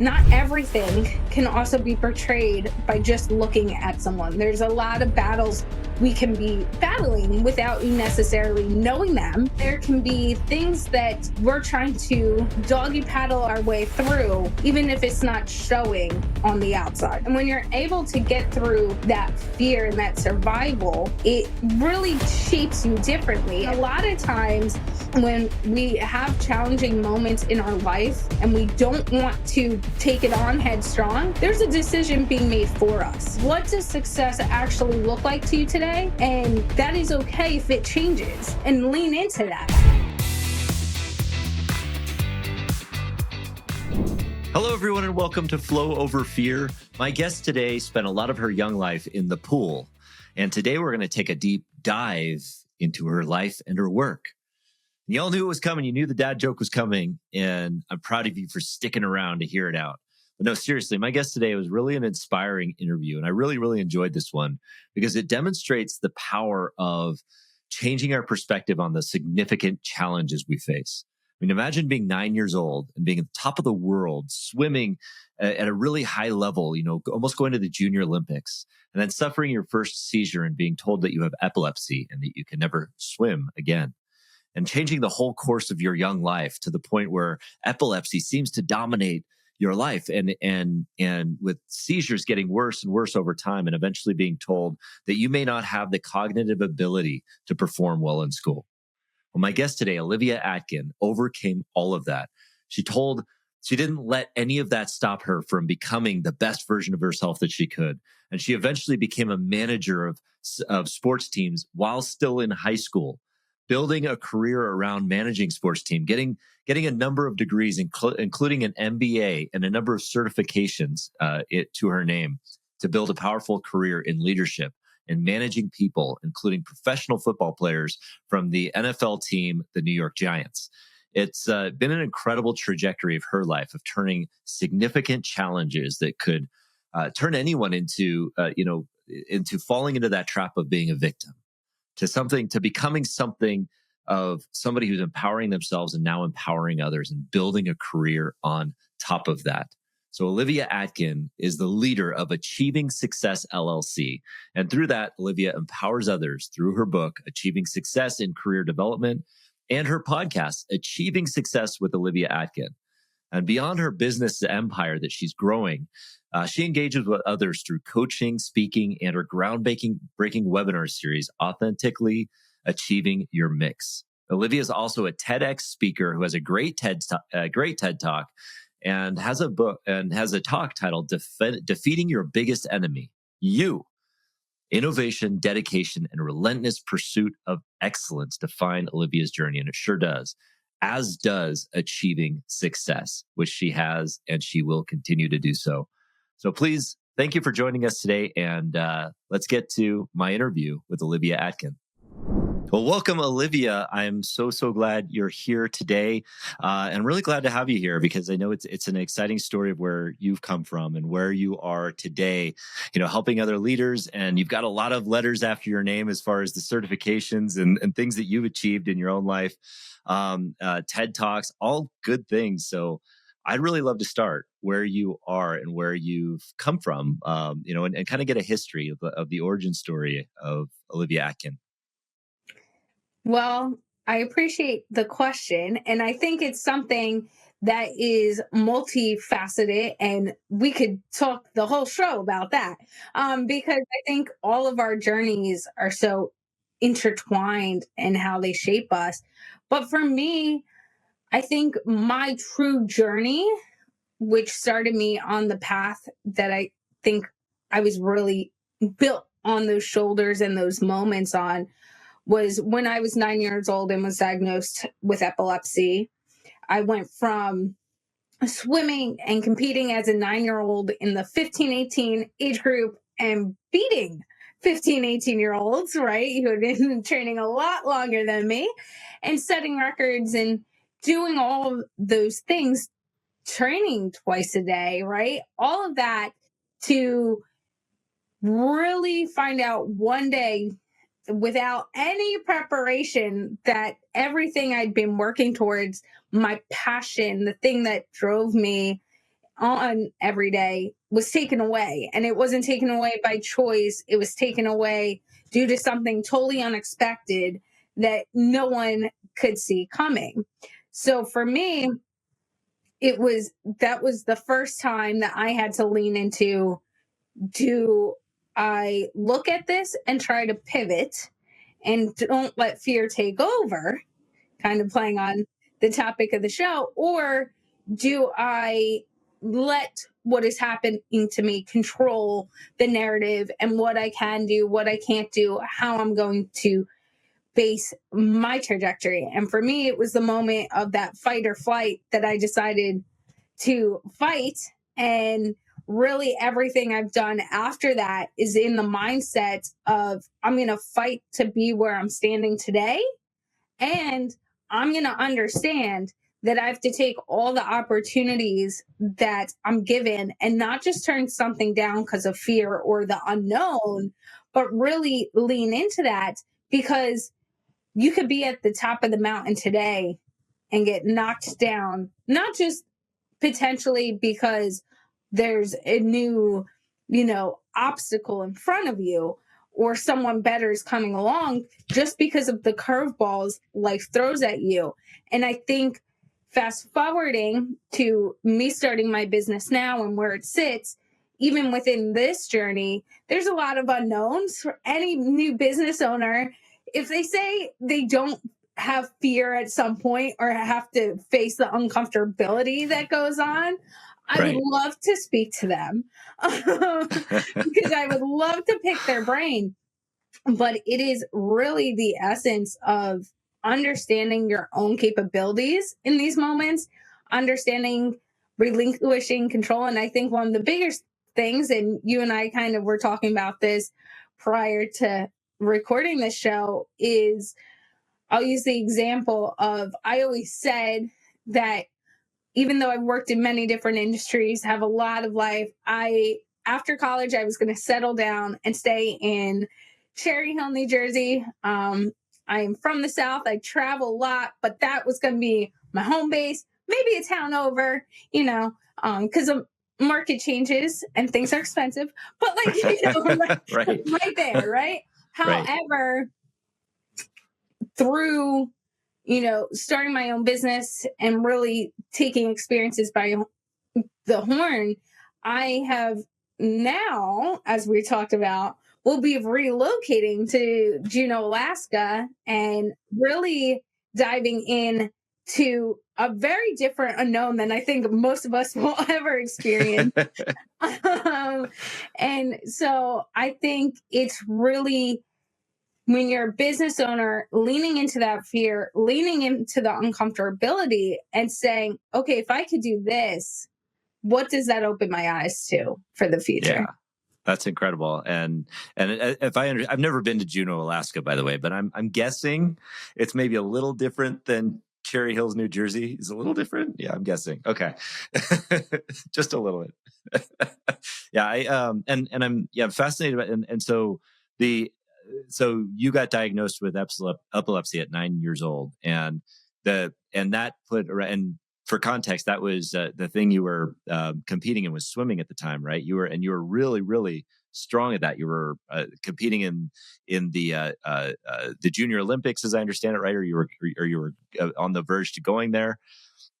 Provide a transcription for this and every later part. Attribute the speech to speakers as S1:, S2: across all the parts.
S1: not everything can also be portrayed by just looking at someone. There's a lot of battles we can be battling without necessarily knowing them. There can be things that we're trying to doggy paddle our way through, even if it's not showing on the outside. And when you're able to get through that fear and that survival, it really shapes you differently. A lot of times when we have challenging moments in our life and we don't want to take it on headstrong, there's a decision being made for us. What does success actually look like to you today? And that is okay if it changes, and lean into that.
S2: Hello, everyone, and welcome to Flow Over Fear. My guest today spent a lot of her young life in the pool, and today we're going to take a deep dive into her life and her work. You all knew it was coming. You knew the dad joke was coming, and I'm proud of you for sticking around to hear it out. But no, seriously, my guest today was really an inspiring interview, and I really enjoyed this one because it demonstrates the power of changing our perspective on the significant challenges we face. I mean, imagine being 9 years old and being at the top of the world, swimming at a really high level, almost going to the Junior Olympics, and then suffering your first seizure and being told that you have epilepsy and that you can never swim again. And changing the whole course of your young life to the point where epilepsy seems to dominate your life, and with seizures getting worse and worse over time, and eventually being told that you may not have the cognitive ability to perform well in school. Well, my guest today, Olivia Atkin, overcame all of that. She didn't let any of that stop her from becoming the best version of herself that she could. And she eventually became a manager of sports teams while still in high school, building a career around managing sports team, getting a number of degrees, including an MBA and a number of certifications to her name, to build a powerful career in leadership and managing people, including professional football players from the NFL team, the New York Giants. It's been an incredible trajectory of her life, of turning significant challenges that could turn anyone into falling into that trap of being a victim, to becoming something of somebody who's empowering themselves and now empowering others and building a career on top of that. So Olivia Atkin is the leader of Achieving Success LLC. And through that, Olivia empowers others through her book, Achieving Success in Career Development, and her podcast, Achieving Success with Olivia Atkin. And beyond her business empire that she's growing, she engages with others through coaching, speaking, and her groundbreaking webinar series, Authentically Achieving Your Mix. Olivia is also a TEDx speaker who has a great TED Talk, and has a book and has a talk titled Defeating Your Biggest Enemy, You. Innovation, dedication, and relentless pursuit of excellence define Olivia's journey, and it sure does, as does Achieving Success, which she has and she will continue to do so. So please, thank you for joining us today, and let's get to my interview with Olivia Atkin. Well, welcome, Olivia. I'm so glad you're here today, and really glad to have you here because I know it's an exciting story of where you've come from and where you are today, helping other leaders. And you've got a lot of letters after your name as far as the certifications and things that you've achieved in your own life, TED Talks, all good things. So I'd really love to start where you are and where you've come from, and kind of get a history of the origin story of Olivia Atkin.
S1: Well, I appreciate the question, and I think it's something that is multifaceted, and we could talk the whole show about that, because I think all of our journeys are so intertwined in how they shape us. But for me, I think my true journey, which started me on the path that I think I was really built on those shoulders and those moments on, was when I was 9 years old and was diagnosed with epilepsy. I went from swimming and competing as a 9-year-old in the 15-18 age group and beating 15-18-year-olds, right, who had been training a lot longer than me, and setting records and doing all of those things, training twice a day, right? All of that to really find out one day, without any preparation, that everything I'd been working towards, my passion, the thing that drove me, on every day was taken away. And it wasn't taken away by choice, it was taken away due to something totally unexpected that no one could see coming. So for me, that was the first time that I had to lean into, do I look at this and try to pivot and don't let fear take over, kind of playing on the topic of the show, or do I let what is happening to me control the narrative and what I can do, what I can't do, how I'm going to base my trajectory? And for me, it was the moment of that fight or flight that I decided to fight. And really, everything I've done after that is in the mindset of I'm going to fight to be where I'm standing today. And I'm going to understand that I have to take all the opportunities that I'm given and not just turn something down because of fear or the unknown, but really lean into that, because you could be at the top of the mountain today and get knocked down, not just potentially because there's a new, obstacle in front of you, or someone better is coming along, just because of the curveballs life throws at you. And I think, fast forwarding to me starting my business now and where it sits, even within this journey, there's a lot of unknowns for any new business owner. If they say they don't have fear at some point or have to face the uncomfortability that goes on, I would
S2: Right.
S1: love to speak to them because I would love to pick their brain. But it is really the essence of understanding your own capabilities in these moments, understanding relinquishing control. And I think one of the biggest things, and you and I kind of were talking about this prior to recording this show, is I'll use the example of, I always said that even though I've worked in many different industries, have a lot of life, after college, I was going to settle down and stay in Cherry Hill, New Jersey. I'm from the South. I travel a lot, but that was going to be my home base, maybe a town over, because the market changes and things are expensive, but
S2: Right.
S1: right there, right?
S2: Right.
S1: However, through starting my own business and really taking experiences by the horn, I have now, as we talked about, will be relocating to Juneau, Alaska, and really diving in to a very different unknown than I think most of us will ever experience. And so I think it's really, when you're a business owner, leaning into that fear, leaning into the uncomfortability and saying, okay, if I could do this, what does that open my eyes to for the future?
S2: Yeah. That's incredible. And if I've never been to Juneau, Alaska, by the way, but I'm guessing it's maybe a little different than Cherry Hills, New Jersey. Is it a little different? Yeah, I'm guessing. Okay. Just a little bit. Yeah, and I'm fascinated about, and so the so you got diagnosed with epilepsy at 9 years old, and that put, and for context, that was the thing you were competing in was swimming at the time, right? You were really, really strong at that. You were competing in the Junior Olympics, as I understand it, right? Or you were on the verge to going there.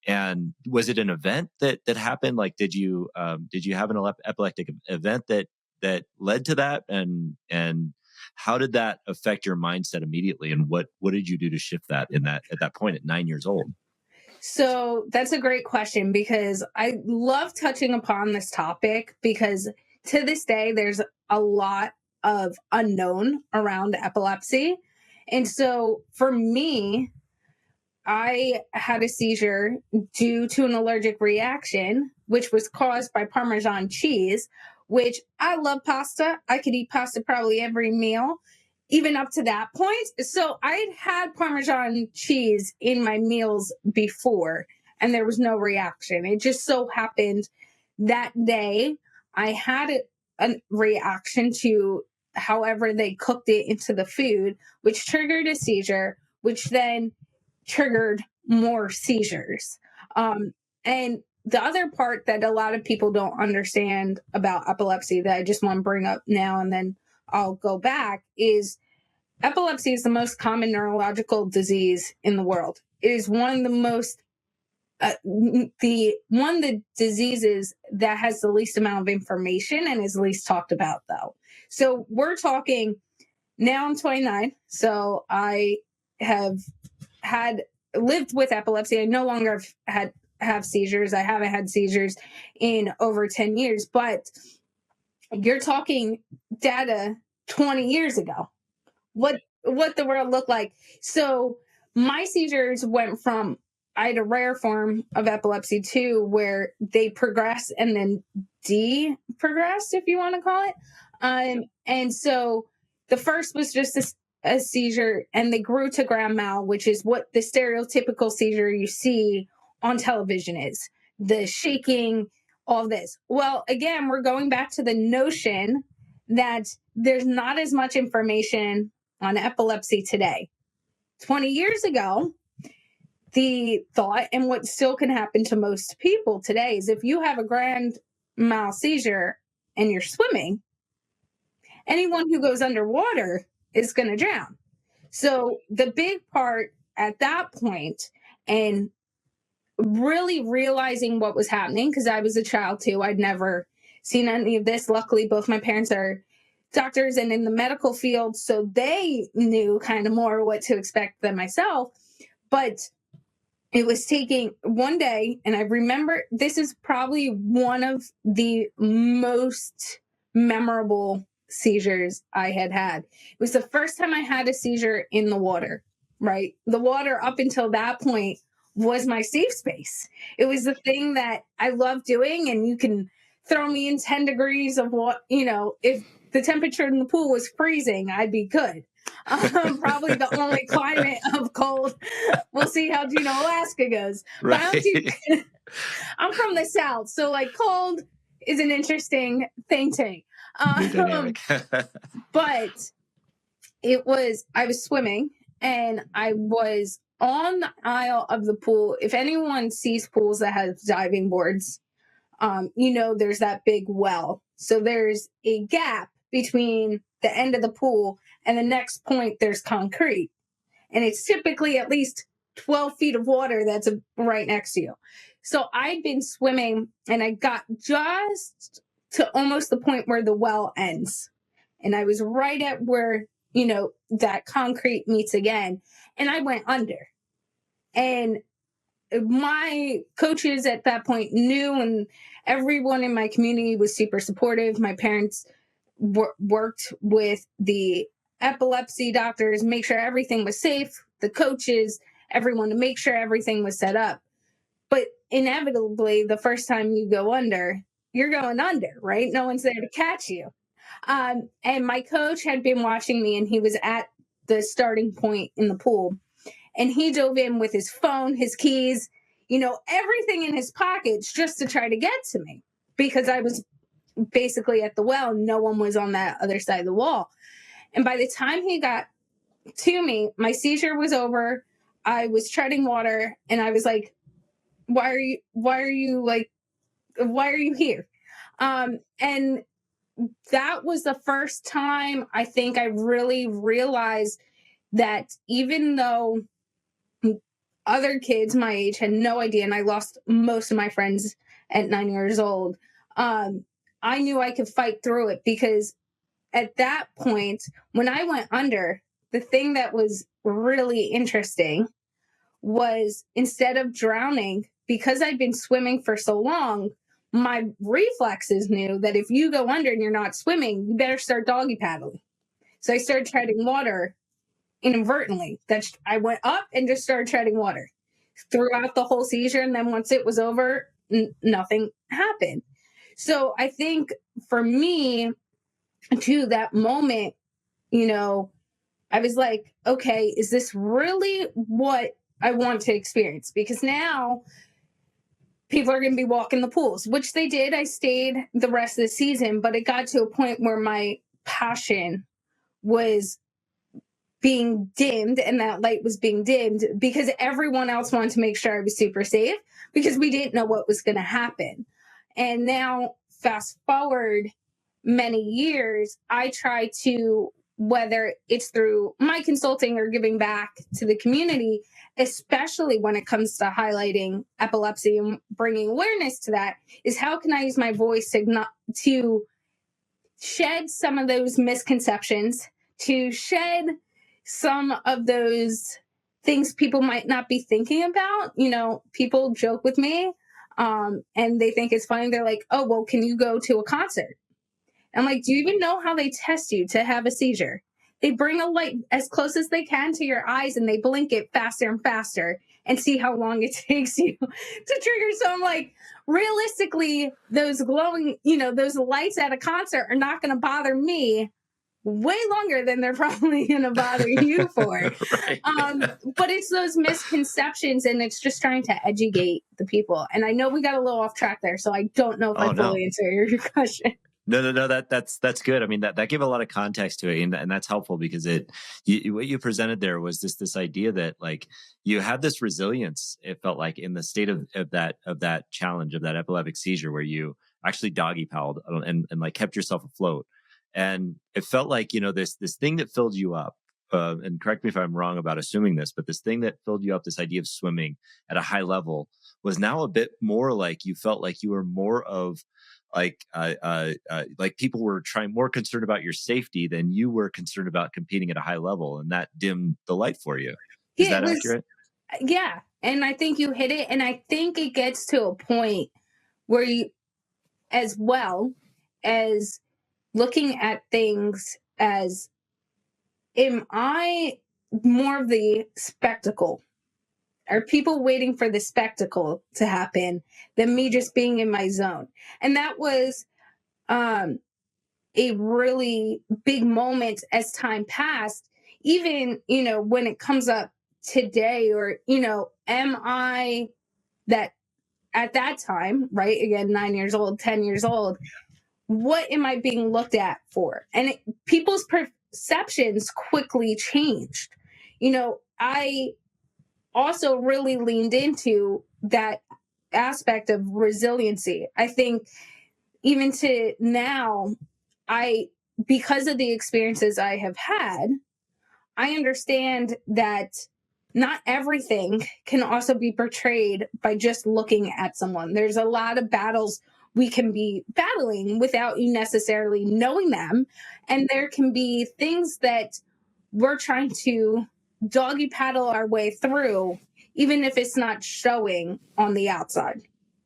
S2: And was it an event that happened? Like, did you have an epileptic event that led to that? And how did that affect your mindset immediately? And what did you do to shift that at that point at 9 years old?
S1: So that's a great question, because I love touching upon this topic, because to this day, there's a lot of unknown around epilepsy. And so for me, I had a seizure due to an allergic reaction, which was caused by Parmesan cheese, which I love pasta. I could eat pasta probably every meal, even up to that point. So I'd had Parmesan cheese in my meals before, and there was no reaction. It just so happened that day I had a reaction to however they cooked it into the food, which triggered a seizure, which then triggered more seizures. And the other part that a lot of people don't understand about epilepsy that I just want to bring up now and then I'll go back is epilepsy is the most common neurological disease in the world. It is one of the most the diseases that has the least amount of information and is least talked about, though. So we're talking now. I'm 29, so I have lived with epilepsy. I no longer have seizures. I haven't had seizures in over 10 years, but you're talking data 20 years ago. What the world looked like. So my seizures went from, I had a rare form of epilepsy too, where they progress and then de-progressed, if you want to call it. And so the first was just a seizure, and they grew to grand mal, which is what the stereotypical seizure you see on television is. The shaking, all this. Well, again, we're going back to the notion that there's not as much information on epilepsy today. 20 years ago, the thought, and what still can happen to most people today, is if you have a grand mal seizure and you're swimming, anyone who goes underwater is going to drown. So the big part at that point, and really realizing what was happening, because I was a child too, I'd never seen any of this. Luckily, both my parents are doctors and in the medical field, so they knew kind of more what to expect than myself. But it was taking one day, and I remember this is probably one of the most memorable seizures I had. It was the first time I had a seizure in the water, right? The water up until that point was my safe space. It was the thing that I love doing, and you can throw me in 10 degrees of what, if the temperature in the pool was freezing, I'd be good. Probably the only climate of cold. We'll see how Alaska goes.
S2: Right.
S1: But I'm from the South, so like cold is an interesting thing to me. But I was swimming, and I was on the aisle of the pool. If anyone sees pools that have diving boards, there's that big well. So there's a gap between the end of the pool and the next point there's concrete. And it's typically at least 12 feet of water that's right next to you. So I'd been swimming, and I got just to almost the point where the well ends. And I was right at where, that concrete meets again. And I went under. And my coaches at that point knew, and everyone in my community was super supportive. My parents worked with the epilepsy doctors, make sure everything was safe, the coaches, everyone, to make sure everything was set up. But inevitably, the first time you go under, you're going under, right? No one's there to catch you. And my coach had been watching me, and he was at the starting point in the pool. And he dove in with his phone, his keys, everything in his pockets just to try to get to me, because I was basically at the well. No one was on that other side of the wall. And by the time he got to me, my seizure was over. I was treading water, and I was like, why are you here? And that was the first time I think I really realized that even though other kids my age had no idea, and I lost most of my friends at 9 years old, I knew I could fight through it, because at that point, when I went under, the thing that was really interesting was, instead of drowning, because I'd been swimming for so long, my reflexes knew that if you go under and you're not swimming, you better start doggy paddling. So I started treading water inadvertently. I went up and just started treading water throughout the whole seizure. And then once it was over, nothing happened. So I think for me, to that moment, I was like, okay, is this really what I want to experience? Because now people are going to be walking the pools, which they did. I stayed the rest of the season, but it got to a point where my passion was being dimmed, and that light was being dimmed, because everyone else wanted to make sure I was super safe. because we didn't know what was going to happen. And now, fast forward many years, I try to, whether it's through my consulting or giving back to the community, especially when it comes to highlighting epilepsy and bringing awareness to that, is how can I use my voice to shed some of those misconceptions, to shed some of those things people might not be thinking about. People joke with me, and they think it's funny. They're like, oh, well, can you go to a concert? I'm like, do you even know how they test you to have a seizure? They bring a light as close as they can to your eyes and they blink it faster and faster and see how long it takes you to trigger. So I'm like, realistically, those glowing, those lights at a concert are not going to bother me way longer than they're probably going to bother you for.
S2: Right.
S1: But it's those misconceptions, and it's just trying to educate the people. And I know we got a little off track there, so I don't know if I fully answered your question.
S2: No. That's good. I mean, that gave a lot of context to it, and that's helpful because what you presented there was this idea that like you had this resilience. It felt like in the state of that challenge of that epileptic seizure where you actually doggy paddled and like kept yourself afloat, and it felt like this thing that filled you up. And correct me if I'm wrong about assuming this, but this thing that filled you up, this idea of swimming at a high level, was now a bit more like you felt like you were more of like people were more concerned about your safety than you were concerned about competing at a high level, and that dimmed the light for you. Is that accurate?
S1: Yeah, and I think you hit it, and I think it gets to a point where you, as well as looking at things as, am I more of the spectacle? Are people waiting for the spectacle to happen than me just being in my zone? And that was a really big moment as time passed. Even, when it comes up today, or, am I that at that time, right? Again, 9 years old, 10 years old, what am I being looked at for? And people's perceptions quickly changed. I also really leaned into that aspect of resiliency. I think even to now, because of the experiences I have had, I understand that not everything can also be portrayed by just looking at someone. There's a lot of battles we can be battling without you necessarily knowing them. And there can be things that we're trying to doggy paddle our way through, even if it's not showing on the outside.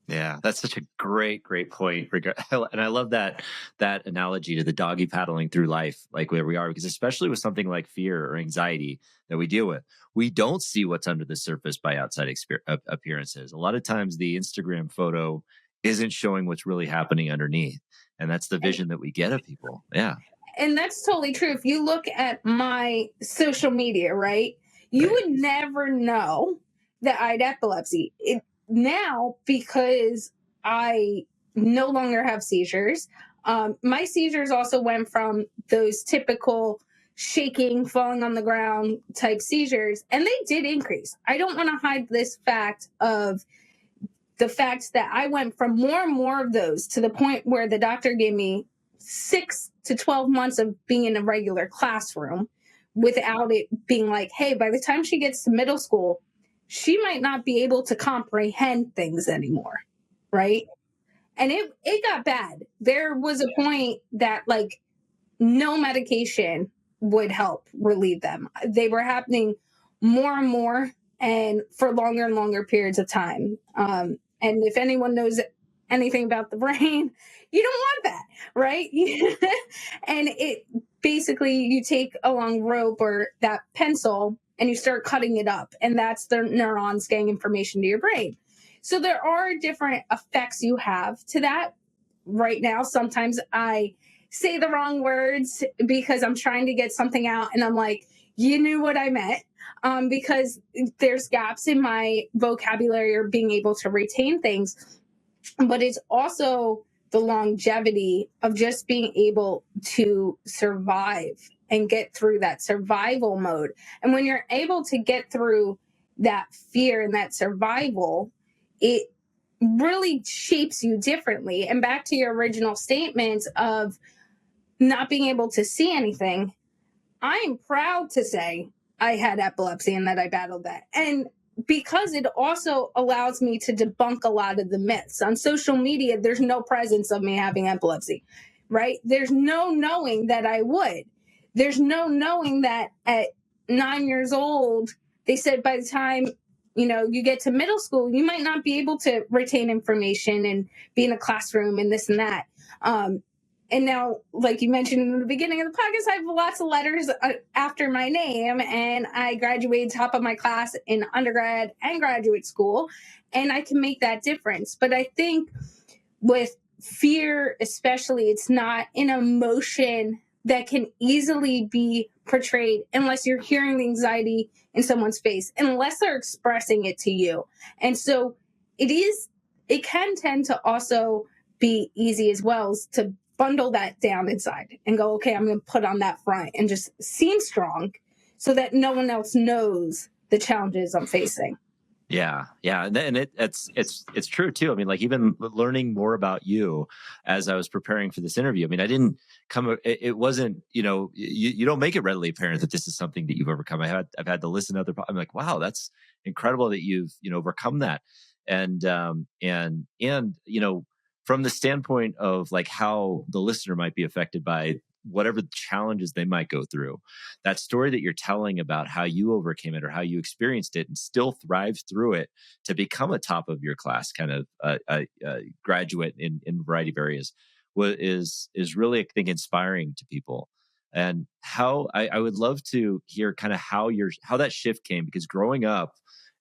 S2: Yeah, that's such a great point. And I love that analogy to the doggy paddling through life, like where we are, because especially with something like fear or anxiety that we deal with, we don't see what's under the surface by outside appearances. A lot of times the Instagram photo isn't showing what's really happening underneath. And that's the vision that we get of people. Yeah.
S1: And that's totally true. If you look at my social media, right, you would never know that I had epilepsy. Now, because I no longer have seizures, my seizures also went from those typical shaking, falling on the ground type seizures, and they did increase. I don't want to hide this fact of the fact that I went from more and more of those to the point where the doctor gave me 6 to 12 months of being in a regular classroom without it being like, hey, by the time she gets to middle school, she might not be able to comprehend things anymore, right? And it got bad. There was a point that like no medication would help relieve them. They were happening more and more and for longer and longer periods of time. And if anyone knows anything about the brain, you don't want that, right? And it basically, you take a long rope or that pencil and you start cutting it up, and that's the neurons getting information to your brain. So there are different effects you have to that. Right now, sometimes I say the wrong words because I'm trying to get something out, and I'm like, you knew what I meant, because there's gaps in my vocabulary or being able to retain things. But it's also the longevity of just being able to survive and get through that survival mode. And when you're able to get through that fear and that survival, it really shapes you differently. And back to your original statement of not being able to see anything, I am proud to say I had epilepsy and that I battled that. And because it also allows me to debunk a lot of the myths. On social media, there's no presence of me having epilepsy, right? There's no knowing that I would. There's no knowing that at 9 years old, they said by the time you get to middle school, you might not be able to retain information and be in a classroom and this and that. And now, like you mentioned in the beginning of the podcast, I have lots of letters after my name, and I graduated top of my class in undergrad and graduate school, and I can make that difference. But I think with fear, especially, it's not an emotion that can easily be portrayed unless you're hearing the anxiety in someone's face, unless they're expressing it to you. And so it can tend to also be easy as well as to bundle that down inside and go, okay, I'm going to put on that front and just seem strong so that no one else knows the challenges I'm facing.
S2: Yeah, yeah, and it's true too. I mean, like even learning more about you as I was preparing for this interview. I mean, I didn't come. It wasn't. You don't make it readily apparent that this is something that you've overcome. I've had to listen to other. I'm like, wow, that's incredible that you've overcome that, and from the standpoint of like how the listener might be affected by whatever challenges they might go through, that story that you're telling about how you overcame it or how you experienced it and still thrived through it to become a top of your class kind of graduate in a variety of areas is really, I think, inspiring to people. And how I would love to hear kind of how that shift came, because growing up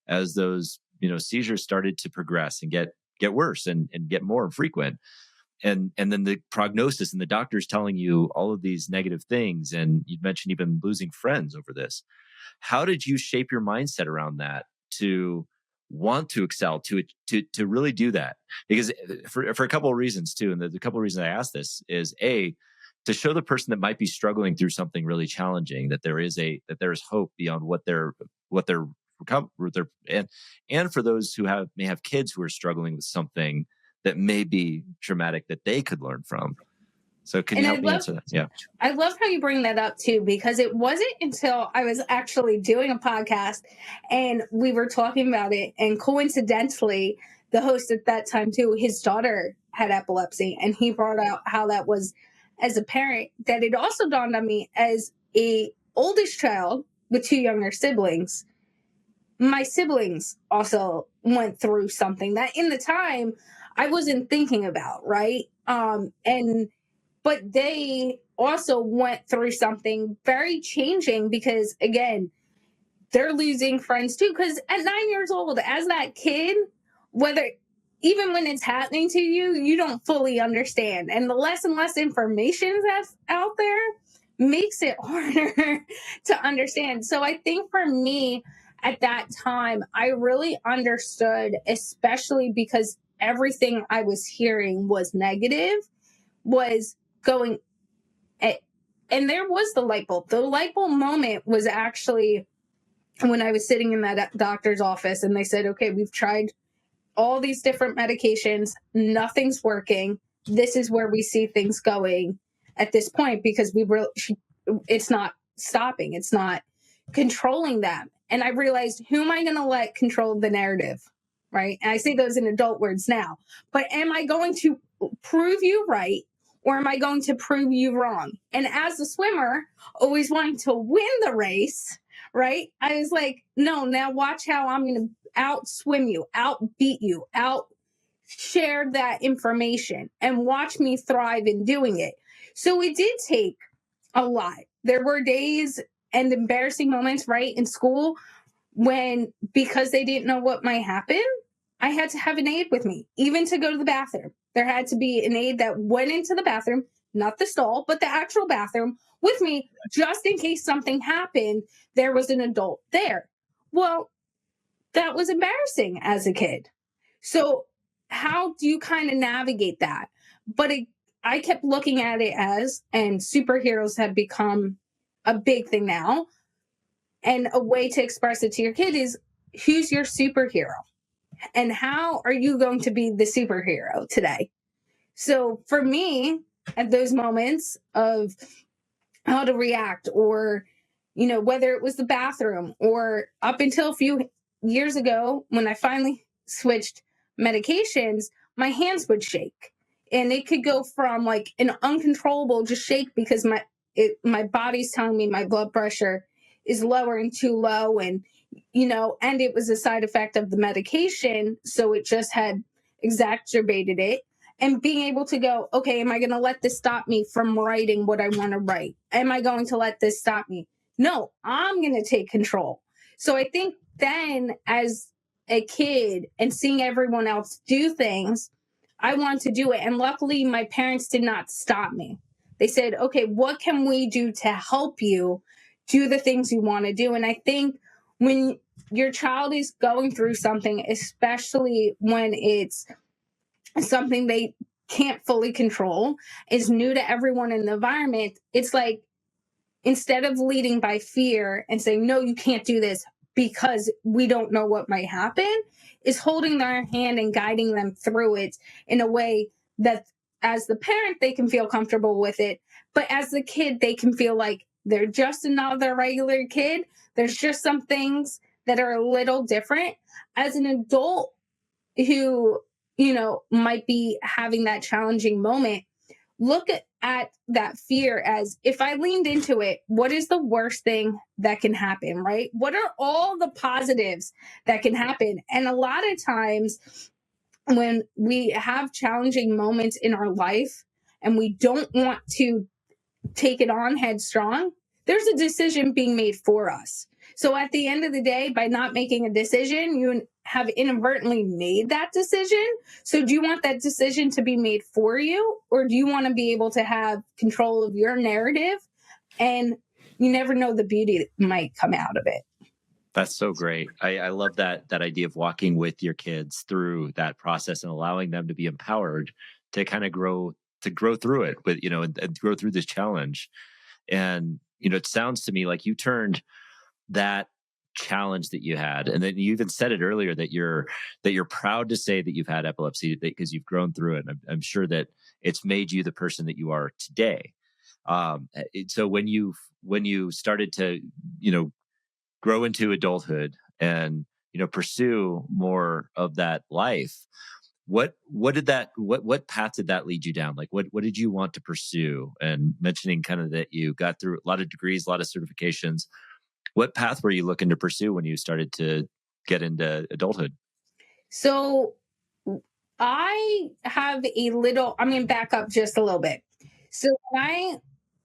S2: as those seizures started to progress and get worse and get more frequent, and then the prognosis and the doctors telling you all of these negative things, and you'd mentioned even losing friends over this. How did you shape your mindset around that to want to excel, to really do that? Because for a couple of reasons too, and the couple of reasons I asked this is to show the person that might be struggling through something really challenging that there is hope beyond what they're and for those who may have kids who are struggling with something that may be traumatic that they could learn from. So can you help me answer that? Yeah.
S1: I love how you bring that up too, because it wasn't until I was actually doing a podcast and we were talking about it, and coincidentally, the host at that time too, his daughter had epilepsy, and he brought out how that was as a parent, that it also dawned on me as a oldest child with two younger siblings. My siblings also went through something that in the time I wasn't thinking about, right? But they also went through something very changing, because again, they're losing friends too. Because at 9 years old, as that kid, even when it's happening to you, you don't fully understand. And the less and less information that's out there makes it harder to understand. So I think for me at that time, I really understood, especially because everything I was hearing was negative, was going at, and there was the light bulb. The light bulb moment was actually when I was sitting in that doctor's office and they said, okay, we've tried all these different medications, nothing's working. This is where we see things going at this point, because it's not stopping. It's not controlling them. And I realized, who am I going to let control the narrative? Right. And I say those in adult words now, but am I going to prove you right, or am I going to prove you wrong? And as a swimmer, always wanting to win the race, right? I was like, no, now watch how I'm going to outswim you, outbeat you, out share that information, and watch me thrive in doing it. So it did take a lot. There were days and embarrassing moments, right, in school when, because they didn't know what might happen, I had to have an aide with me, even to go to the bathroom. There had to be an aide that went into the bathroom, not the stall, but the actual bathroom with me, just in case something happened, there was an adult there. Well, that was embarrassing as a kid. So how do you kind of navigate that? But I kept looking at it and superheroes have become a big thing now. And a way to express it to your kid is, who's your superhero? And how are you going to be the superhero today? So for me, at those moments of how to react, or, whether it was the bathroom, or up until a few years ago when I finally switched medications, my hands would shake. And it could go from like an uncontrollable just shake because my body's telling me my blood pressure is lower and too low, and it was a side effect of the medication, so it just had exacerbated it. And being able to go, okay, am I going to let this stop me from writing what I want to write? Am I going to let this stop me? No, I'm going to take control. So I think then, as a kid and seeing everyone else do things, I want to do it. And luckily, my parents did not stop me. They said, okay, what can we do to help you do the things you want to do? And I think when your child is going through something, especially when it's something they can't fully control, is new to everyone in the environment, it's like, instead of leading by fear and saying, no, you can't do this because we don't know what might happen, is holding their hand and guiding them through it in a way that, as the parent, they can feel comfortable with it. But as the kid, they can feel like they're just another regular kid. There's just some things that are a little different. As an adult who, might be having that challenging moment, look at that fear as, if I leaned into it, what is the worst thing that can happen, right? What are all the positives that can happen? And a lot of times when we have challenging moments in our life and we don't want to take it on headstrong, there's a decision being made for us. So at the end of the day, by not making a decision, you have inadvertently made that decision. So do you want that decision to be made for you, or do you want to be able to have control of your narrative? And you never know the beauty that might come out of it.
S2: That's so great. I love that idea of walking with your kids through that process and allowing them to be empowered to kind of grow through it with, and grow through this challenge. And, it sounds to me like you turned that challenge that you had, and then you even said it earlier that you're proud to say that you've had epilepsy because you've grown through it. And I'm sure that it's made you the person that you are today. So when you started to, grow into adulthood and, pursue more of that life, what path did that lead you down? Like what did you want to pursue? And mentioning kind of that you got through a lot of degrees, a lot of certifications. What path were you looking to pursue when you started to get into adulthood?
S1: So I have back up just a little bit. So when I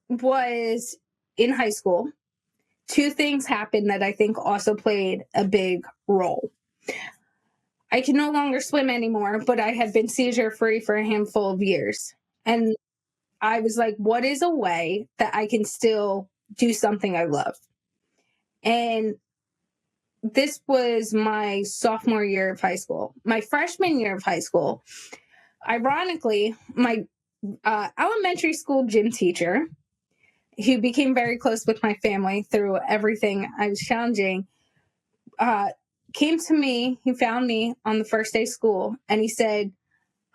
S1: was in high school, two things happened that I think also played a big role. I can no longer swim anymore, but I had been seizure free for a handful of years. And I was like, what is a way that I can still do something I love? And this was my sophomore year of high school. My freshman year of high school, ironically, my elementary school gym teacher, who became very close with my family through everything I was challenging, came to me. He found me on the first day of school, and he said,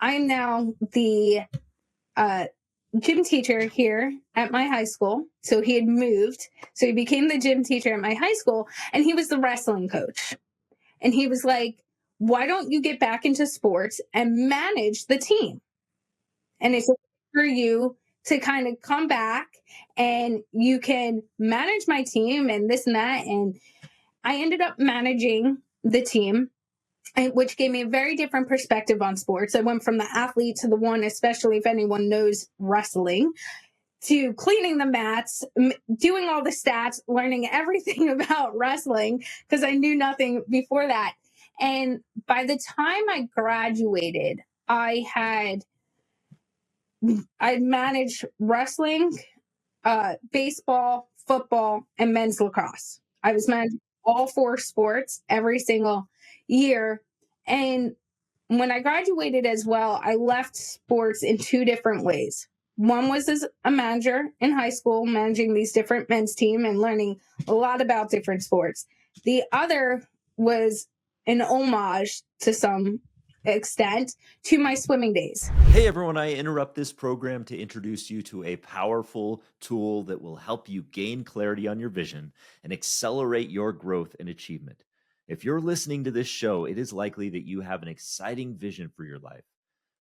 S1: I'm now the gym teacher here at my high school. So he had moved. So he became the gym teacher at my high school, and he was the wrestling coach. And he was like, why don't you get back into sports and manage the team? And it's for you to kind of come back and you can manage my team and this and that. And I ended up managing the team, which gave me a very different perspective on sports. I went from the athlete to the one, especially if anyone knows wrestling, to cleaning the mats, doing all the stats, learning everything about wrestling because I knew nothing before that. And by the time I graduated, I managed wrestling, baseball, football, and men's lacrosse. I was managing all four sports every single year. And when I graduated as well, I left sports in two different ways. One was as a manager in high school, managing these different men's team and learning a lot about different sports. The other was an homage to some extent to my swimming days.
S2: Hey everyone, I interrupt this program to introduce you to a powerful tool that will help you gain clarity on your vision and accelerate your growth and achievement. If you're listening to this show, it is likely that you have an exciting vision for your life.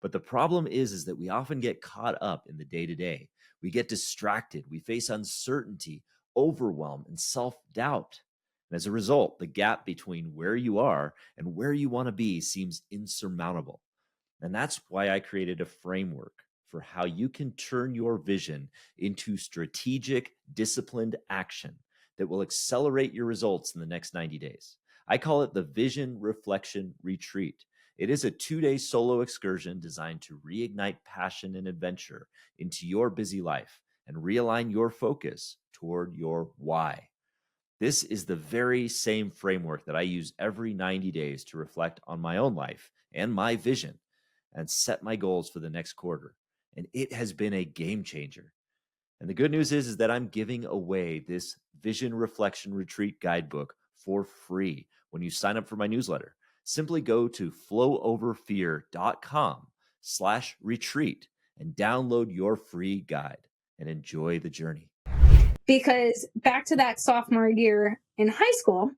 S2: But the problem is that we often get caught up in the day-to-day. We get distracted, we face uncertainty, overwhelm, and self-doubt. And as a result, the gap between where you are and where you want to be seems insurmountable. And that's why I created a framework for how you can turn your vision into strategic, disciplined action that will accelerate your results in the next 90 days. I call it the Vision Reflection Retreat. It is a 2-day solo excursion designed to reignite passion and adventure into your busy life and realign your focus toward your why. This is the very same framework that I use every 90 days to reflect on my own life and my vision and set my goals for the next quarter. And it has been a game changer. And the good news is that I'm giving away this Vision Reflection Retreat guidebook for free when you sign up for my newsletter. Simply go to flowoverfear.com/retreat and download your free guide and enjoy the journey.
S1: Because back to that sophomore year in high school,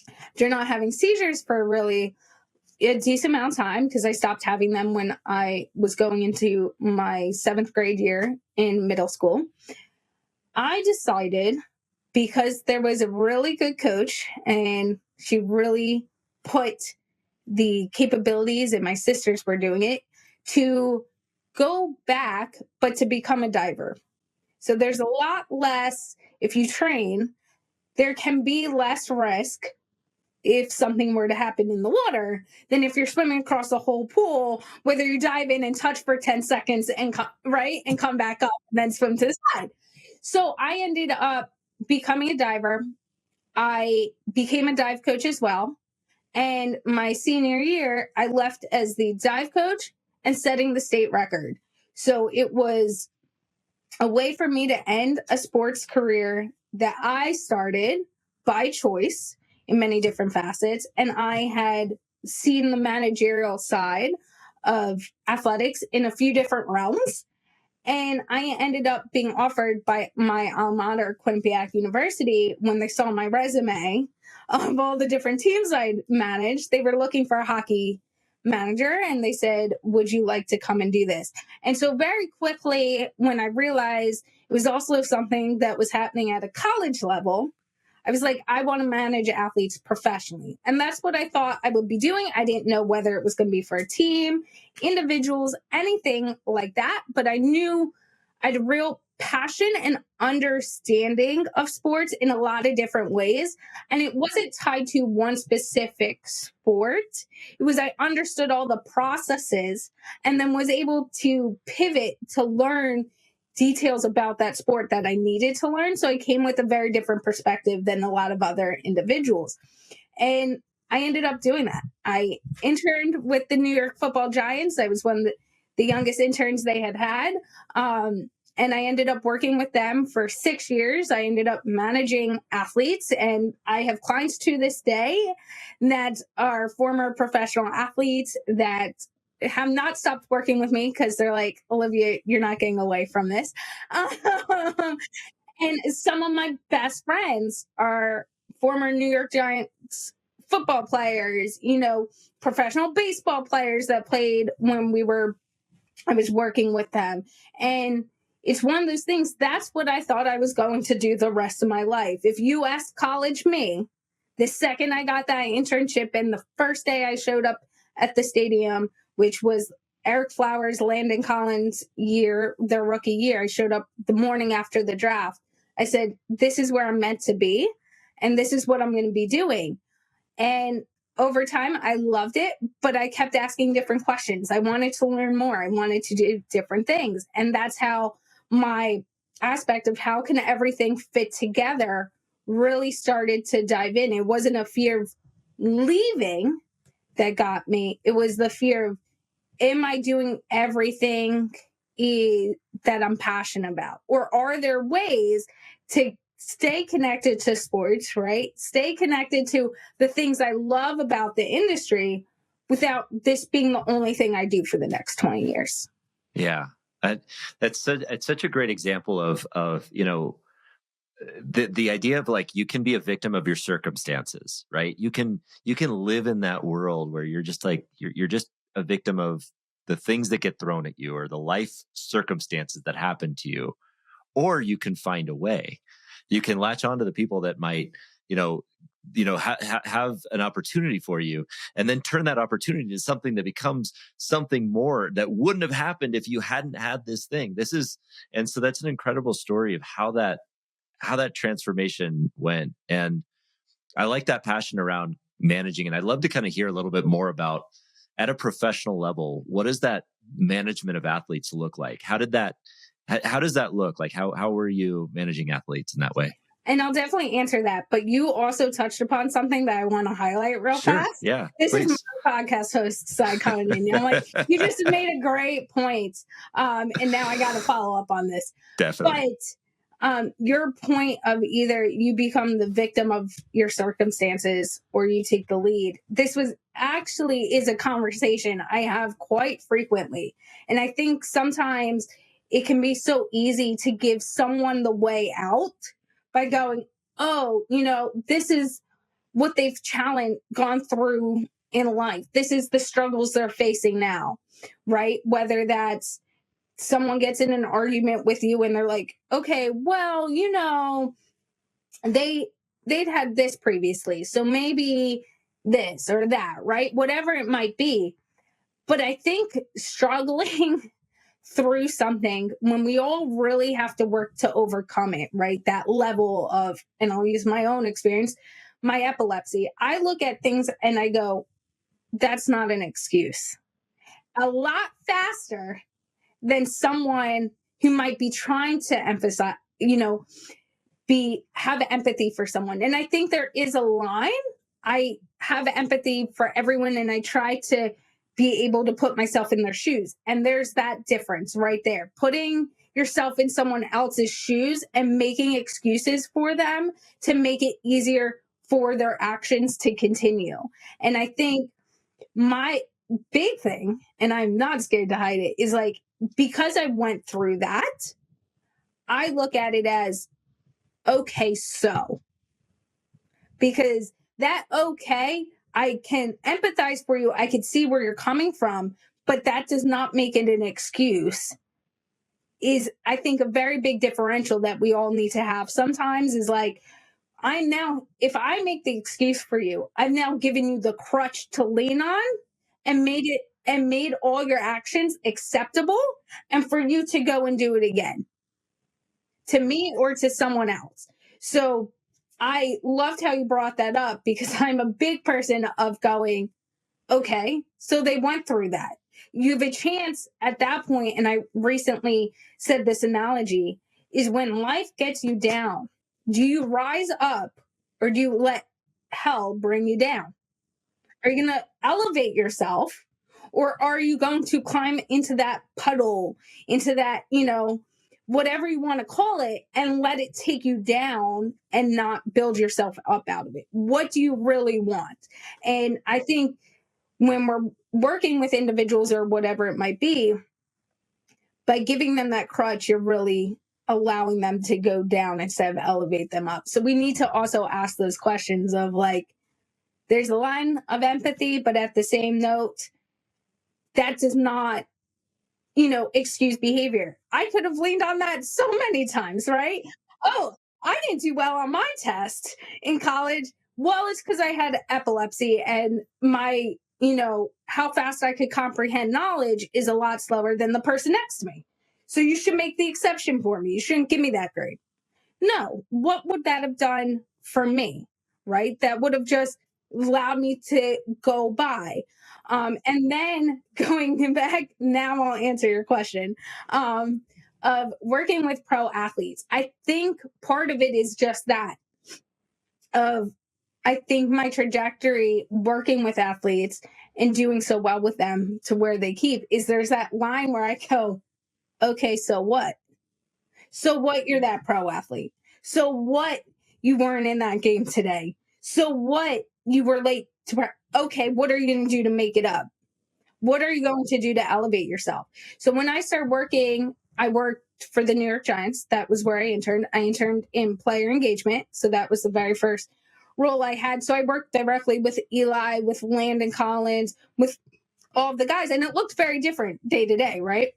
S1: after not having seizures for really a decent amount of time, because I stopped having them when I was going into my 7th grade year in middle school, I decided, because there was a really good coach and she really put the capabilities, and my sisters were doing it, to go back, but to become a diver. So there's a lot less, if you train, there can be less risk if something were to happen in the water than if you're swimming across the whole pool, whether you dive in and touch for 10 seconds and and come back up and then swim to the side. So I ended up becoming a diver. I became a dive coach as well. And my senior year, I left as the dive coach and setting the state record. So it was a way for me to end a sports career that I started by choice in many different facets. And I had seen the managerial side of athletics in a few different realms. And I ended up being offered by my alma mater, Quinnipiac University, when they saw my resume of all the different teams I'd managed. They were looking for a hockey manager, and they said, would you like to come and do this? And so very quickly, when I realized it was also something that was happening at a college level, I was like, I want to manage athletes professionally. And that's what I thought I would be doing. I didn't know whether it was going to be for a team, individuals, anything like that. But I knew I had a real passion and understanding of sports in a lot of different ways. And it wasn't tied to one specific sport. It was, I understood all the processes and then was able to pivot to learn details about that sport that I needed to learn. So I came with a very different perspective than a lot of other individuals. And I ended up doing that. I interned with the New York Football Giants. I was one of the youngest interns they had had. And I ended up working with them for 6 years. I ended up managing athletes, and I have clients to this day that are former professional athletes that have not stopped working with me because they're like, Olivia, you're not getting away from this. And some of my best friends are former New York Giants football players, professional baseball players that played when I was working with them. And it's one of those things, that's what I thought I was going to do the rest of my life. If you ask college me, the second I got that internship and the first day I showed up at the stadium, which was Eric Flowers, Landon Collins year, their rookie year, I showed up the morning after the draft. I said, this is where I'm meant to be, and this is what I'm going to be doing. And over time, I loved it, but I kept asking different questions. I wanted to learn more. I wanted to do different things. And that's how my aspect of how can everything fit together really started to dive in. It wasn't a fear of leaving that got me. It was the fear of, am I doing everything that I'm passionate about? Or are there ways to stay connected to sports, right? Stay connected to the things I love about the industry without this being the only thing I do for the next 20 years.
S2: Yeah. That, it's such a great example of, the idea of like, you can be a victim of your circumstances, right? You can live in that world where you're just like, you're just a victim of the things that get thrown at you or the life circumstances that happen to you, or you can find a way. You can latch on to the people that might, you know, have an opportunity for you, and then turn that opportunity into something that becomes something more that wouldn't have happened if you hadn't had this thing. And so that's an incredible story of how that transformation went. And I like that passion around managing. And I'd love to kind of hear a little bit more about, at a professional level, what does that management of athletes look like? How does that look like? How were you managing athletes in that way?
S1: And I'll definitely answer that. But you also touched upon something that I want to highlight real
S2: Sure.
S1: fast.
S2: Yeah,
S1: This is
S2: please.
S1: my podcast host side coming in. I'm like, you just made a great point. And now I got to follow up on this.
S2: Definitely.
S1: But your point of either you become the victim of your circumstances or you take the lead. This is a conversation I have quite frequently. And I think sometimes it can be so easy to give someone the way out by going, oh, this is what they've gone through in life. This is the struggles they're facing now, right? Whether that's someone gets in an argument with you and they're like, okay, well, they'd had this previously, so maybe this or that, right? Whatever it might be. But I think struggling through something when we all really have to work to overcome it, right? That level of, and I'll use my own experience, my epilepsy. I look at things and I go, that's not an excuse. A lot faster than someone who might be trying to emphasize, have empathy for someone. And I think there is a line. I have empathy for everyone and I try to be able to put myself in their shoes. And there's that difference right there. Putting yourself in someone else's shoes and making excuses for them to make it easier for their actions to continue. And I think my big thing, and I'm not scared to hide it, is like, because I went through that, I look at it as, okay, so, because that, okay, I can empathize for you. I can see where you're coming from, but that does not make it an excuse. Is, I think, a very big differential that we all need to have sometimes is like, if I make the excuse for you, I've now given you the crutch to lean on and made all your actions acceptable and for you to go and do it again, to me or to someone else. So I loved how you brought that up because I'm a big person of going, okay, so they went through that. You have a chance at that point, and I recently said this analogy, is when life gets you down, do you rise up or do you let hell bring you down? Are you going to elevate yourself or are you going to climb into that puddle, into that, whatever you want to call it, and let it take you down and not build yourself up out of it? What do you really want? And I think when we're working with individuals or whatever it might be, by giving them that crutch, you're really allowing them to go down instead of elevate them up. So we need to also ask those questions of like, there's a line of empathy, but at the same note, that does not, excuse behavior. I could have leaned on that so many times, right? Oh, I didn't do well on my test in college. Well, it's because I had epilepsy and my, how fast I could comprehend knowledge is a lot slower than the person next to me. So you should make the exception for me. You shouldn't give me that grade. No, what would that have done for me? Right? That would have just allowed me to go by. And then going back, now I'll answer your question of working with pro athletes. I think part of it is just that of, I think my trajectory working with athletes and doing so well with them to where they keep is there's that line where I go, okay, so what? So what? You're that pro athlete. So what, you weren't in that game today? So what, you were late to okay, what are you going to do to make it up? What are you going to do to elevate yourself? So when I started working, I worked for the New York Giants. That was where I interned. I interned in player engagement. So that was the very first role I had. So I worked directly with Eli, with Landon Collins, with all of the guys. And it looked very different day to day, right?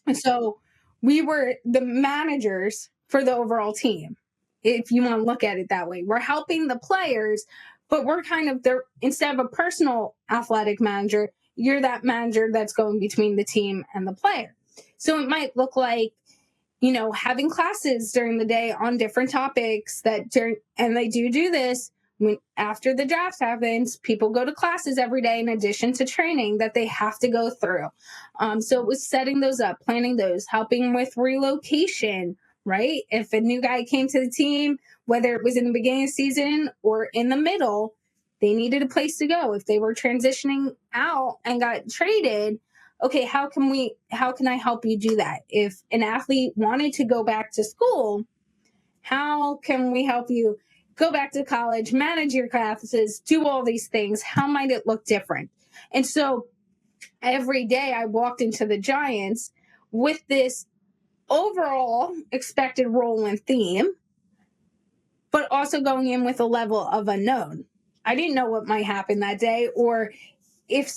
S1: And so we were the managers for the overall team, if you want to look at it that way. We're helping the players, but we're kind of there. Instead of a personal athletic manager, you're that manager that's going between the team and the player. So it might look like, having classes during the day on different topics and they do this when after the draft happens, people go to classes every day in addition to training that they have to go through. So it was setting those up, planning those, helping with relocation, right? If a new guy came to the team, whether it was in the beginning of the season or in the middle, they needed a place to go. If they were transitioning out and got traded, okay, how can I help you do that? If an athlete wanted to go back to school, how can we help you go back to college, manage your classes, do all these things? How might it look different? And so every day I walked into the Giants with this overall expected role and theme, but also going in with a level of unknown. I didn't know what might happen that day, or if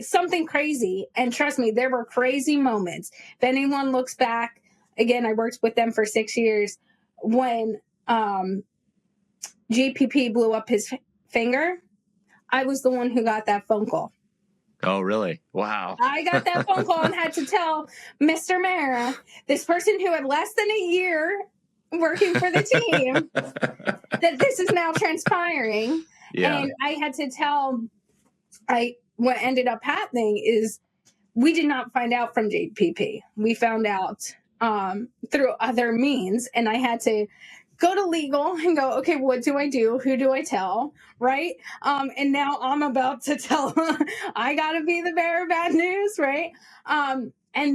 S1: something crazy. And trust me, there were crazy moments. If anyone looks back, again, I worked with them for 6 years when JPP blew up his finger. I was the one who got that phone call.
S2: Oh, really? Wow.
S1: I got that phone call and had to tell Mr. Mara, this person who had less than a year working for the team, that this is now transpiring.
S2: Yeah.
S1: And I had to tell, what ended up happening is we did not find out from JPP. We found out through other means, and I had to go to legal and go, okay, what do I do? Who do I tell? Right? And now I'm about to tell, I got to be the bearer of bad news, right? And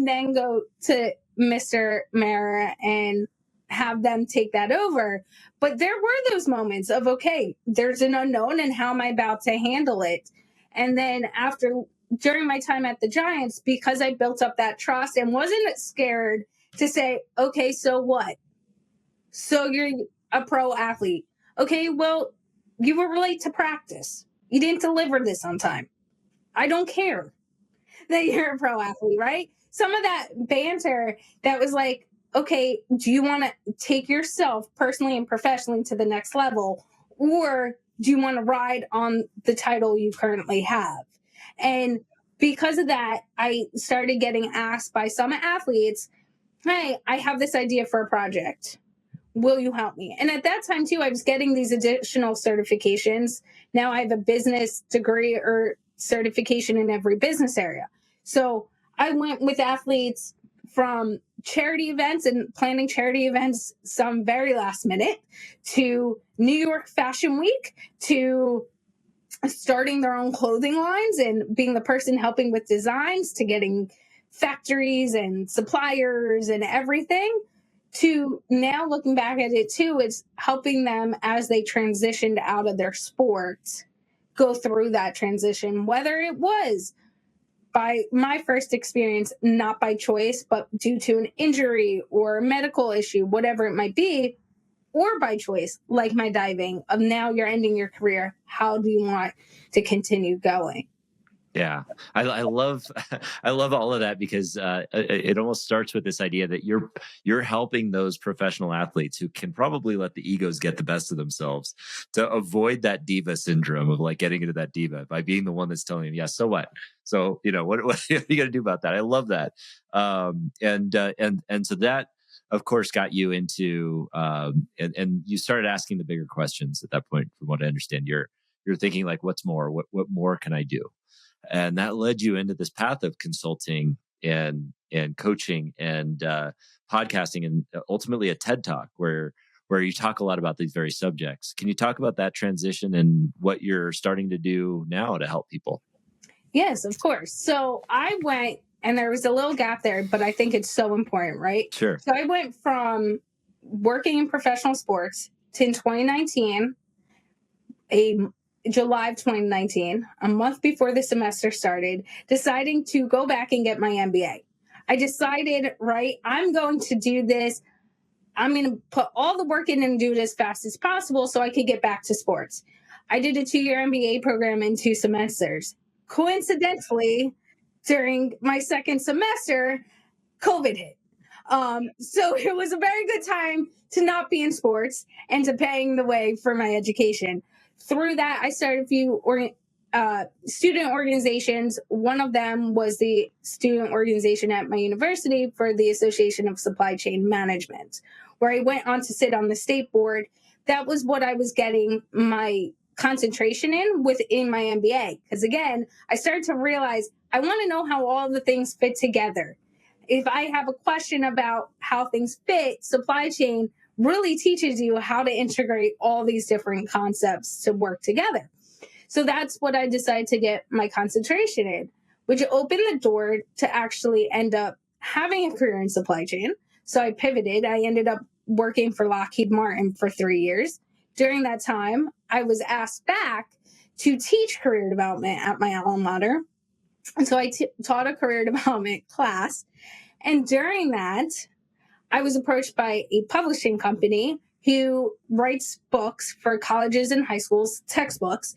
S1: then go to Mr. Mara and have them take that over. But there were those moments of, okay, there's an unknown, and how am I about to handle it? And then during my time at the Giants, because I built up that trust and wasn't scared to say, okay, so what? So you're a pro athlete. Okay, well, you were late to practice. You didn't deliver this on time. I don't care that you're a pro athlete, right? Some of that banter that was like, okay, do you want to take yourself personally and professionally to the next level? Or do you want to ride on the title you currently have? And because of that, I started getting asked by some athletes, hey, I have this idea for a project. Will you help me? And at that time, too, I was getting these additional certifications. Now I have a business degree or certification in every business area. So I went with athletes from charity events and planning charity events, some very last minute, to New York Fashion Week, to starting their own clothing lines and being the person helping with designs, to getting factories and suppliers and everything, to now looking back at it too, it's helping them as they transitioned out of their sport go through that transition, whether it was by my first experience, not by choice, but due to an injury or a medical issue, whatever it might be, or by choice, like my diving, of now you're ending your career. How do you want to continue going?
S2: Yeah, I love I love all of that, because it almost starts with this idea that you're helping those professional athletes who can probably let the egos get the best of themselves, to avoid that diva syndrome of like getting into that diva by being the one that's telling them, yeah, so what? So what are you going to do about that? I love that, and so that of course got you into and you started asking the bigger questions at that point. From what I understand, you're thinking like, what's more? What more can I do? And that led you into this path of consulting and coaching and podcasting, and ultimately a TED Talk where you talk a lot about these very subjects. Can you talk about that transition and what you're starting to do now to help people?
S1: Yes, of course. So I went, and there was a little gap there, but I think it's so important, right?
S2: Sure.
S1: So I went from working in professional sports to in 2019, a July of 2019, a month before the semester started, deciding to go back and get my MBA. I decided, right, I'm going to do this. I'm going to put all the work in and do it as fast as possible so I could get back to sports. I did a 2-year MBA program in 2 semesters. Coincidentally, during my second semester, COVID hit. So it was a very good time to not be in sports and to paying the way for my education. Through that, I started a few student organizations. One of them was the student organization at my university for the Association of Supply Chain Management, where I went on to sit on the state board. That was what I was getting my concentration in within my MBA. Because again, I started to realize I want to know how all the things fit together. If I have a question about how things fit, supply chain really teaches you how to integrate all these different concepts to work together. So that's what I decided to get my concentration in, which opened the door to actually end up having a career in supply chain. So I pivoted. I ended up working for Lockheed Martin for 3 years. During that time, I was asked back to teach career development at my alma mater. And so I taught a career development class. And during that, I was approached by a publishing company who writes books for colleges and high schools, textbooks.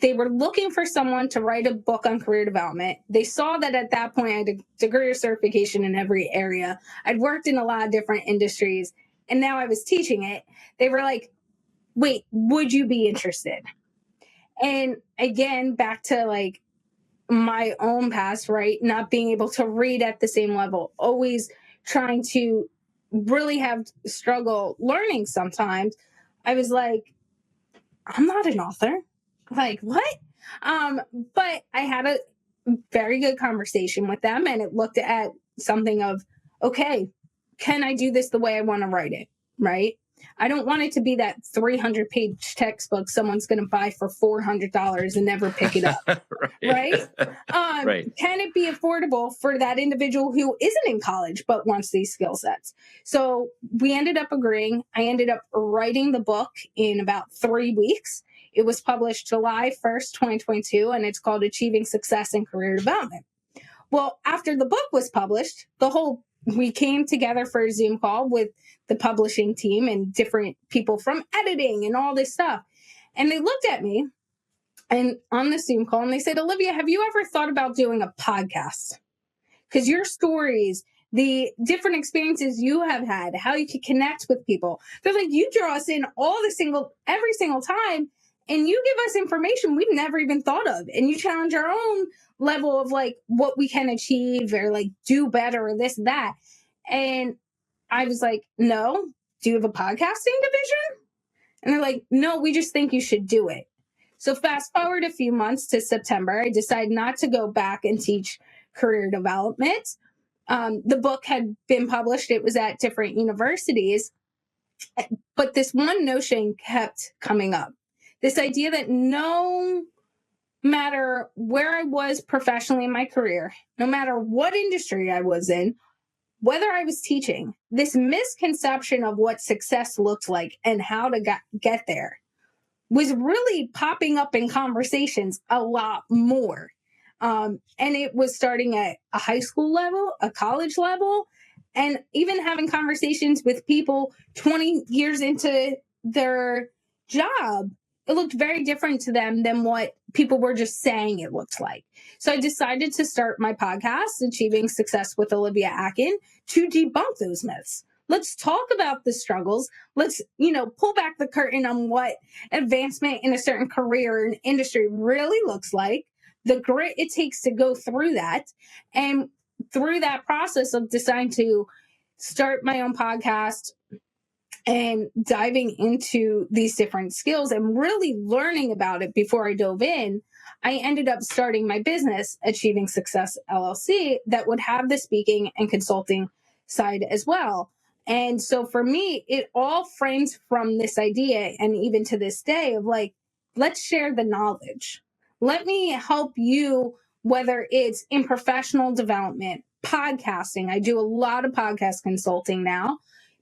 S1: They were looking for someone to write a book on career development. They saw that at that point I had a degree or certification in every area. I'd worked in a lot of different industries, and now I was teaching it. They were like, wait, would you be interested? And again, back to like my own past, right? Not being able to read at the same level, always trying to really have struggle learning sometimes. I was like, I'm not an author. Like, what? But I had a very good conversation with them, and it looked at something of, okay, can I do this the way I want to write it? Right? I don't want it to be that 300-page textbook someone's going to buy for $400 and never pick it up. Right?
S2: Right.
S1: Can it be affordable for that individual who isn't in college but wants these skill sets? So we ended up agreeing. I ended up writing the book in about 3 weeks. It was published July 1st, 2022, and it's called Achieving Success in Career Development. Well, after the book was published, we came together for a Zoom call with the publishing team and different people from editing and all this stuff. And they looked at me and on the Zoom call and they said, Olivia, have you ever thought about doing a podcast? Because your stories, the different experiences you have had, how you can connect with people, they're like, you draw us in every single time. And you give us information we've never even thought of. And you challenge our own level of like what we can achieve or like do better or this, that. And I was like, no, do you have a podcasting division? And they're like, no, we just think you should do it. So fast forward a few months to September, I decided not to go back and teach career development. The book had been published. It was at different universities. But this one notion kept coming up. This idea that no matter where I was professionally in my career, no matter what industry I was in, whether I was teaching, this misconception of what success looked like and how to get there was really popping up in conversations a lot more. And it was starting at a high school level, a college level, and even having conversations with people 20 years into their job. It looked very different to them than what people were just saying it looked like. So I decided to start my podcast, Achieving Success with Olivia Atkin, to debunk those myths. Let's talk about the struggles. Let's, pull back the curtain on what advancement in a certain career and industry really looks like, the grit it takes to go through that. And through that process of deciding to start my own podcast and diving into these different skills and really learning about it before I dove in, I ended up starting my business, Achieving Success LLC, that would have the speaking and consulting side as well. And so for me, it all frames from this idea, and even to this day, of like, let's share the knowledge. Let me help you, whether it's in professional development, podcasting. I do a lot of podcast consulting now.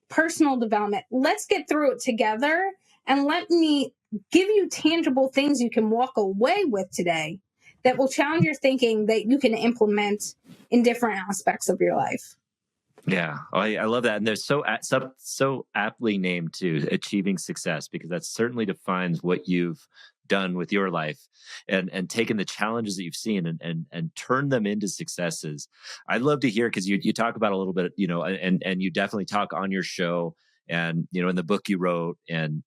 S1: personal development. Let's get through it together and let me give you tangible things you can walk away with today that will challenge your thinking that you can implement in different aspects of your life.
S2: Yeah, I love that, and they're so aptly named too, achieving success, because that certainly defines what you've done with your life, and taken the challenges that you've seen and turn them into successes. I'd love to hear, because you talk about a little bit, and you definitely talk on your show, and in the book you wrote, and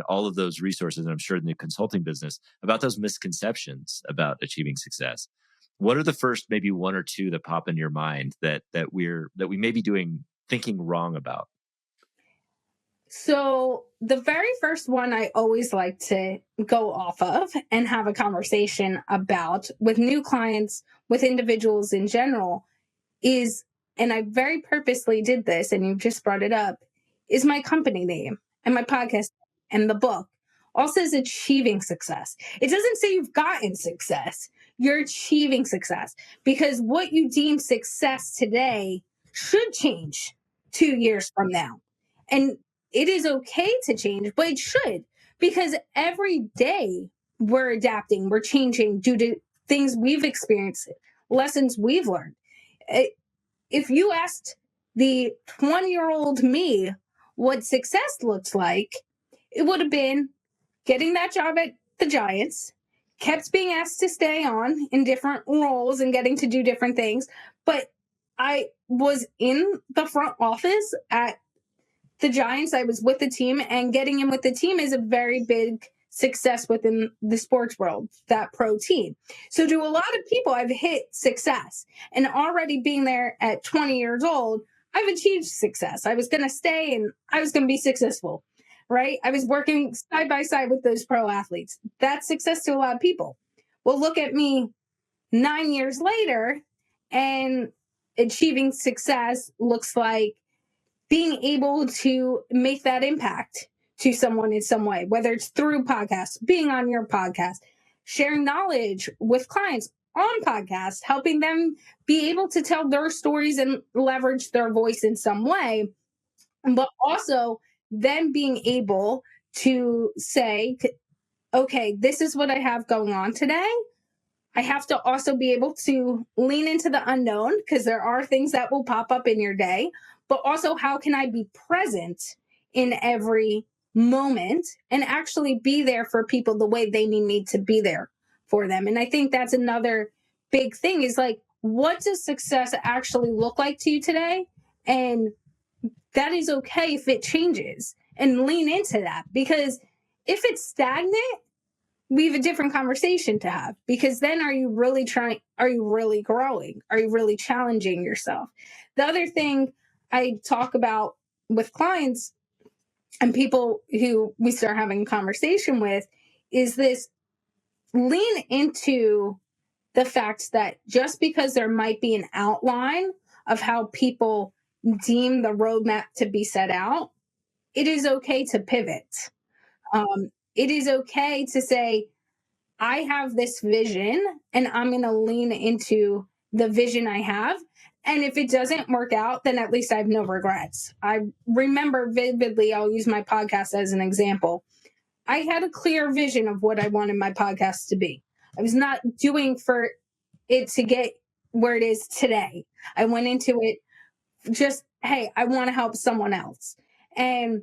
S2: all of those resources, and I'm sure in the consulting business, about those misconceptions about achieving success. What are the first maybe one or two that pop in your mind that we may be thinking wrong about?
S1: So, the very first one I always like to go off of and have a conversation about with new clients, with individuals in general, is, and I very purposely did this, and you just brought it up, is my company name and my podcast and the book all says achieving success. It doesn't say you've gotten success. You're achieving success, because what you deem success today should change 2 years from now. And it is okay to change, but it should, because every day we're adapting, we're changing due to things we've experienced, lessons we've learned. If you asked the 20-year-old me what success looks like, it would have been getting that job at the Giants, kept being asked to stay on in different roles and getting to do different things. But I was in the front office at the Giants. I was with the team, and getting in with the team is a very big success within the sports world, that pro team. So to a lot of people, I've hit success, and already being there at 20 years old, I've achieved success. I was going to stay and I was going to be successful, right? I was working side by side with those pro athletes. That's success to a lot of people. Well, look at me 9 years later, and achieving success looks like being able to make that impact to someone in some way, whether it's through podcasts, being on your podcast, sharing knowledge with clients on podcasts, helping them be able to tell their stories and leverage their voice in some way, but also then being able to say, okay, this is what I have going on today. I have to also be able to lean into the unknown, because there are things that will pop up in your day, but also how can I be present in every moment and actually be there for people the way they need me to be there for them. And I think that's another big thing, is like, what does success actually look like to you today? And that is okay if it changes, and lean into that, because if it's stagnant, we have a different conversation to have, because then are you really growing? Are you really challenging yourself? The other thing I talk about with clients and people who we start having a conversation with is this: lean into the fact that just because there might be an outline of how people deem the roadmap to be set out, it is okay to pivot. It is okay to say, I have this vision and I'm going to lean into the vision I have. And if it doesn't work out, then at least I have no regrets. I remember vividly, I'll use my podcast as an example. I had a clear vision of what I wanted my podcast to be. I was not doing for it to get where it is today. I went into it just, hey, I want to help someone else. And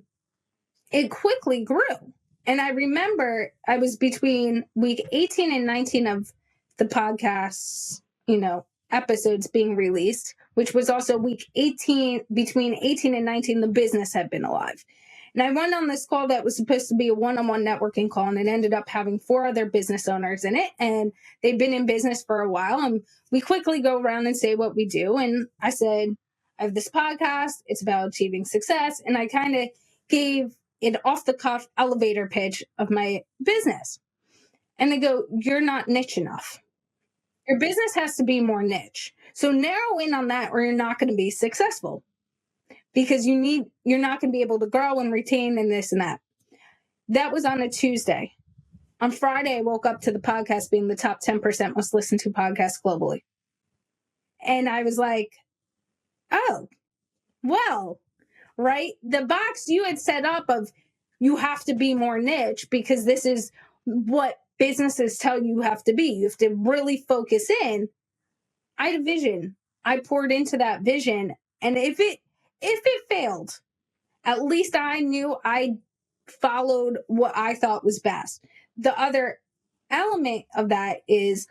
S1: it quickly grew. And I remember I was between week 18 and 19 of the podcast's, episodes being released, which was also week 18, between 18 and 19, the business had been alive. And I went on this call that was supposed to be a one-on-one networking call, and it ended up having 4 other business owners in it. And they've been in business for a while. And we quickly go around and say what we do. And I said, I have this podcast. It's about achieving success. And I kind of gave an off the cuff elevator pitch of my business. And they go, you're not niche enough. Your business has to be more niche. So narrow in on that, or you're not going to be successful, because you're not going to be able to grow and retain and this and that. That was on a Tuesday. On Friday, I woke up to the podcast being the top 10% most listened to podcast globally. And I was like, oh, well, right? The box you had set up of you have to be more niche because this is what businesses tell you have to be. You have to really focus in. I had a vision. I poured into that vision. And if it failed, at least I knew I followed what I thought was best. The other element of that is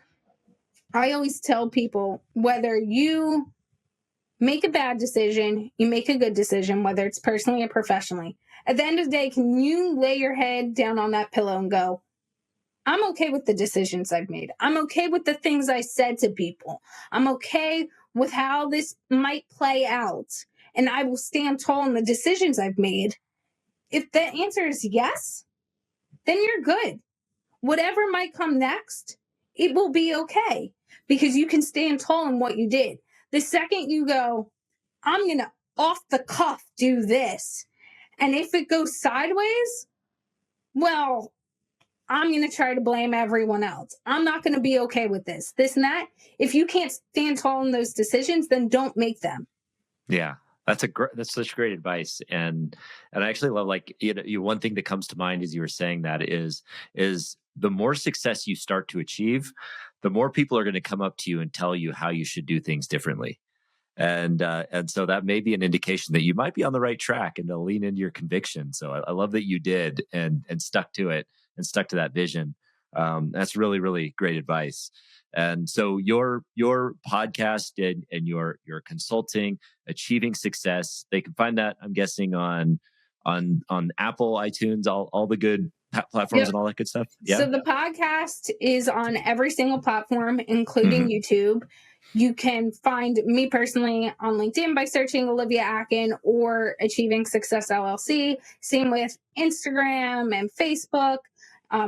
S1: I always tell people whether you make a bad decision, you make a good decision, whether it's personally or professionally. At the end of the day, can you lay your head down on that pillow and go, I'm okay with the decisions I've made. I'm okay with the things I said to people. I'm okay with how this might play out. And I will stand tall in the decisions I've made. If the answer is yes, then you're good. Whatever might come next, it will be okay because you can stand tall in what you did. The second you go, I'm going to off the cuff do this. And if it goes sideways, well, I'm going to try to blame everyone else. I'm not going to be okay with this and that. If you can't stand tall in those decisions, then don't make them.
S2: Yeah. That's such great advice. And I actually love, like, one thing that comes to mind as you were saying that is the more success you start to achieve, the more people are going to come up to you and tell you how you should do things differently. And so that may be an indication that you might be on the right track and to lean into your conviction. So I love that you did and stuck to it and stuck to that vision. That's really, really great advice. And so your podcast and your consulting, Achieving Success, they can find that, I'm guessing, on Apple, iTunes, all the good platforms. Yep. And all that good stuff. Yeah.
S1: So the podcast is on every single platform, including YouTube. You can find me personally on LinkedIn by searching Olivia Atkin or Achieving Success LLC. Same with Instagram and Facebook.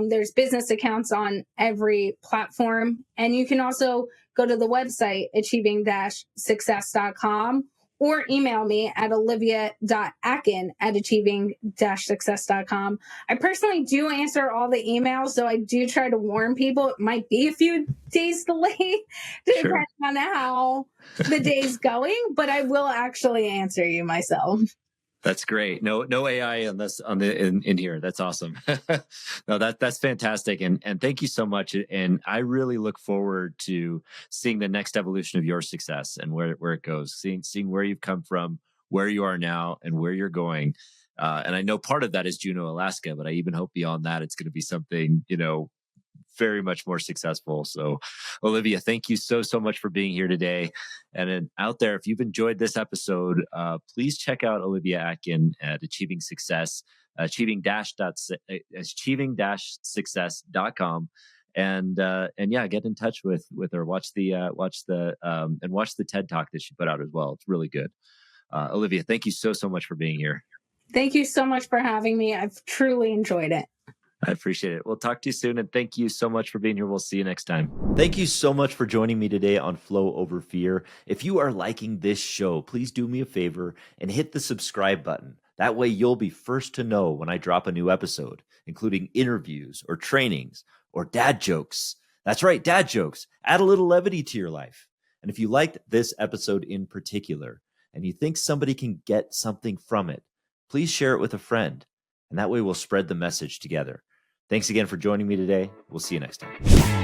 S1: There's business accounts on every platform. And you can also go to the website, achieving-success.com, or email me at olivia.atkin@achieving-success.com. I personally do answer all the emails, so I do try to warn people. It might be a few days delayed, depending on how the day's going, but I will actually answer you myself.
S2: That's great. No AI on this in here. That's awesome. No, that's fantastic. And thank you so much. And I really look forward to seeing the next evolution of your success and where it goes, seeing where you've come from, where you are now, and where you're going. And I know part of that is Juneau, Alaska, but I even hope beyond that, it's going to be something, very much more successful. So, Olivia, thank you so much for being here today. And then out there, if you've enjoyed this episode, please check out Olivia Atkin at Achieving Success, achieving-success.com. And yeah, get in touch with her. Watch the TED Talk that she put out as well. It's really good. Olivia, thank you so much for being here.
S1: Thank you so much for having me. I've truly enjoyed it.
S2: I appreciate it. We'll talk to you soon. And thank you so much for being here. We'll see you next time. Thank you so much for joining me today on Flow Over Fear. If you are liking this show, please do me a favor and hit the subscribe button. That way you'll be first to know when I drop a new episode, including interviews or trainings or dad jokes. That's right, dad jokes. Add a little levity to your life. And if you liked this episode in particular and you think somebody can get something from it, please share it with a friend. And that way we'll spread the message together. Thanks again for joining me today. We'll see you next time.